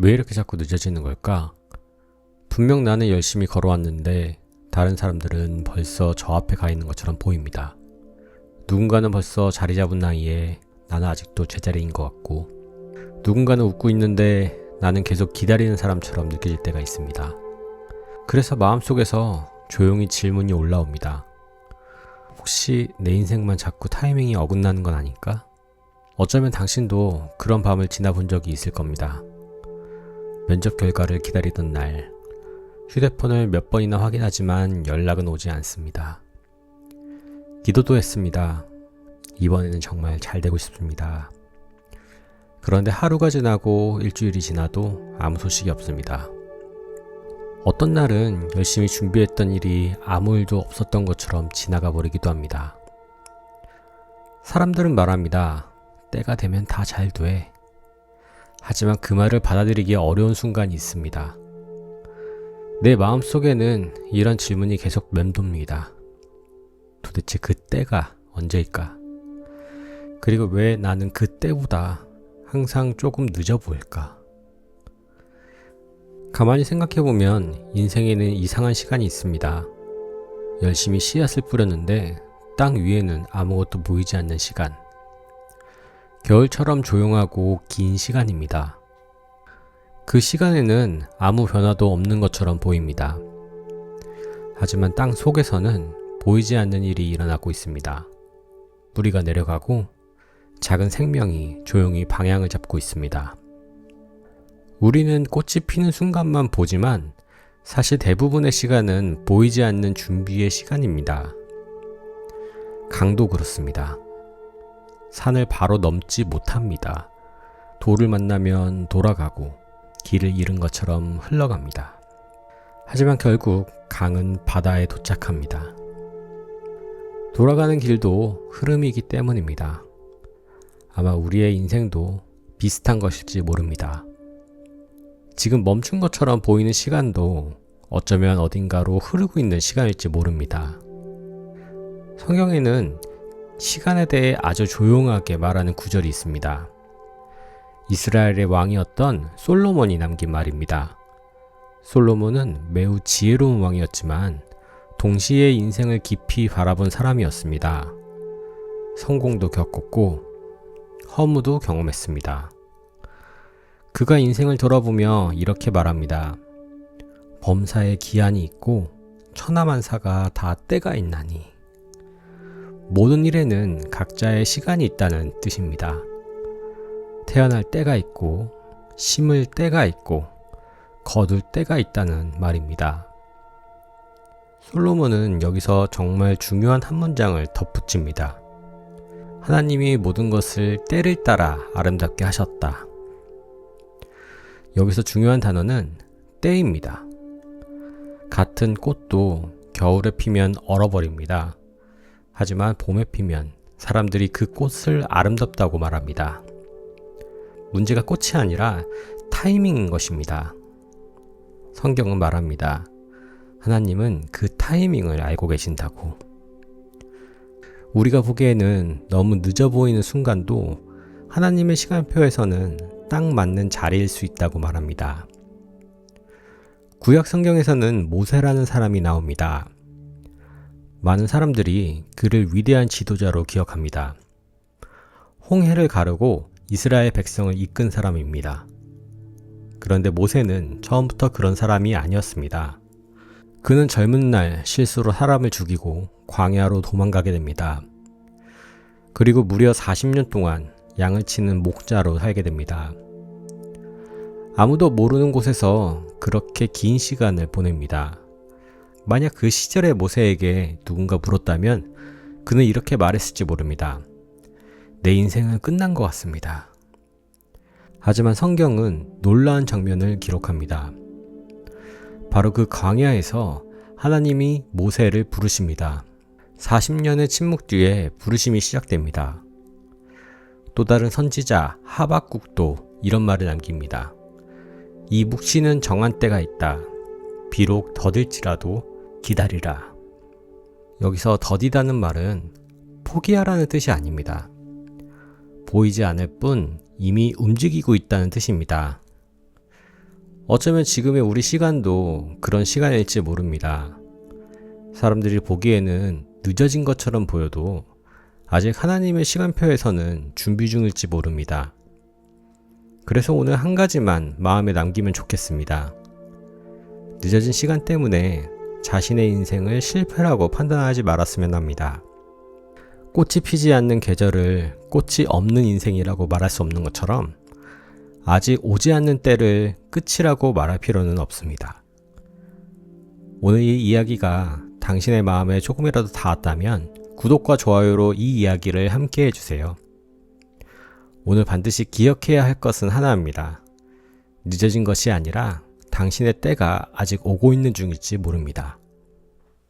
왜 이렇게 자꾸 늦어지는 걸까? 분명 나는 열심히 걸어왔는데 다른 사람들은 벌써 저 앞에 가 있는 것처럼 보입니다. 누군가는 벌써 자리 잡은 나이에 나는 아직도 제자리인 것 같고, 누군가는 웃고 있는데 나는 계속 기다리는 사람처럼 느껴질 때가 있습니다. 그래서 마음속에서 조용히 질문이 올라옵니다. 혹시 내 인생만 자꾸 타이밍이 어긋나는 건 아닐까? 어쩌면 당신도 그런 밤을 지나본 적이 있을 겁니다. 면접 결과를 기다리던 날, 휴대폰을 몇 번이나 확인하지만 연락은 오지 않습니다. 기도도 했습니다. 이번에는 정말 잘 되고 싶습니다. 그런데 하루가 지나고 일주일이 지나도 아무 소식이 없습니다. 어떤 날은 열심히 준비했던 일이 아무 일도 없었던 것처럼 지나가 버리기도 합니다. 사람들은 말합니다. 때가 되면 다 잘 돼. 하지만 그 말을 받아들이기 어려운 순간이 있습니다. 내 마음속에는 이런 질문이 계속 맴돕니다. 도대체 그 때가 언제일까? 그리고 왜 나는 그 때보다 항상 조금 늦어 보일까? 가만히 생각해보면 인생에는 이상한 시간이 있습니다. 열심히 씨앗을 뿌렸는데 땅 위에는 아무것도 보이지 않는 시간. 겨울처럼 조용하고 긴 시간입니다. 그 시간에는 아무 변화도 없는 것처럼 보입니다. 하지만 땅 속에서는 보이지 않는 일이 일어나고 있습니다. 뿌리가 내려가고 작은 생명이 조용히 방향을 잡고 있습니다. 우리는 꽃이 피는 순간만 보지만 사실 대부분의 시간은 보이지 않는 준비의 시간입니다. 강도 그렇습니다. 산을 바로 넘지 못합니다. 돌을 만나면 돌아가고 길을 잃은 것처럼 흘러갑니다. 하지만 결국 강은 바다에 도착합니다. 돌아가는 길도 흐름이기 때문입니다. 아마 우리의 인생도 비슷한 것일지 모릅니다. 지금 멈춘 것처럼 보이는 시간도 어쩌면 어딘가로 흐르고 있는 시간일지 모릅니다. 성경에는 시간에 대해 아주 조용하게 말하는 구절이 있습니다. 이스라엘의 왕이었던 솔로몬이 남긴 말입니다. 솔로몬은 매우 지혜로운 왕이었지만 동시에 인생을 깊이 바라본 사람이었습니다. 성공도 겪었고 허무도 경험했습니다. 그가 인생을 돌아보며 이렇게 말합니다. 범사에 기한이 있고 천하만사가 다 때가 있나니. 모든 일에는 각자의 시간이 있다는 뜻입니다. 태어날 때가 있고 심을 때가 있고 거둘 때가 있다는 말입니다. 솔로몬은 여기서 정말 중요한 한 문장을 덧붙입니다. 하나님이 모든 것을 때를 따라 아름답게 하셨다. 여기서 중요한 단어는 때입니다. 같은 꽃도 겨울에 피면 얼어버립니다. 하지만 봄에 피면 사람들이 그 꽃을 아름답다고 말합니다. 문제가 꽃이 아니라 타이밍인 것입니다. 성경은 말합니다. 하나님은 그 타이밍을 알고 계신다고. 우리가 보기에는 너무 늦어 보이는 순간도 하나님의 시간표에서는 딱 맞는 자리일 수 있다고 말합니다. 구약 성경에서는 모세라는 사람이 나옵니다. 많은 사람들이 그를 위대한 지도자로 기억합니다. 홍해를 가르고 이스라엘 백성을 이끈 사람입니다. 그런데 모세는 처음부터 그런 사람이 아니었습니다. 그는 젊은 날 실수로 사람을 죽이고 광야로 도망가게 됩니다. 그리고 무려 40년 동안 양을 치는 목자로 살게 됩니다. 아무도 모르는 곳에서 그렇게 긴 시간을 보냅니다. 만약 그 시절의 모세에게 누군가 물었다면 그는 이렇게 말했을지 모릅니다. 내 인생은 끝난 것 같습니다. 하지만 성경은 놀라운 장면을 기록합니다. 바로 그 광야에서 하나님이 모세를 부르십니다. 40년의 침묵 뒤에 부르심이 시작됩니다. 또 다른 선지자 하박국도 이런 말을 남깁니다. 이 묵시는 정한 때가 있다. 비록 더딜지라도 기다리라. 여기서 더디다는 말은 포기하라는 뜻이 아닙니다. 보이지 않을 뿐 이미 움직이고 있다는 뜻입니다. 어쩌면 지금의 우리 시간도 그런 시간일지 모릅니다. 사람들이 보기에는 늦어진 것처럼 보여도 아직 하나님의 시간표에서는 준비 중일지 모릅니다. 그래서 오늘 한 가지만 마음에 남기면 좋겠습니다. 늦어진 시간 때문에 자신의 인생을 실패라고 판단하지 말았으면 합니다. 꽃이 피지 않는 계절을 꽃이 없는 인생이라고 말할 수 없는 것처럼 아직 오지 않는 때를 끝이라고 말할 필요는 없습니다. 오늘 이 이야기가 당신의 마음에 조금이라도 닿았다면 구독과 좋아요로 이 이야기를 함께 해주세요. 오늘 반드시 기억해야 할 것은 하나입니다. 늦어진 것이 아니라 당신의 때가 아직 오고 있는 중일지 모릅니다.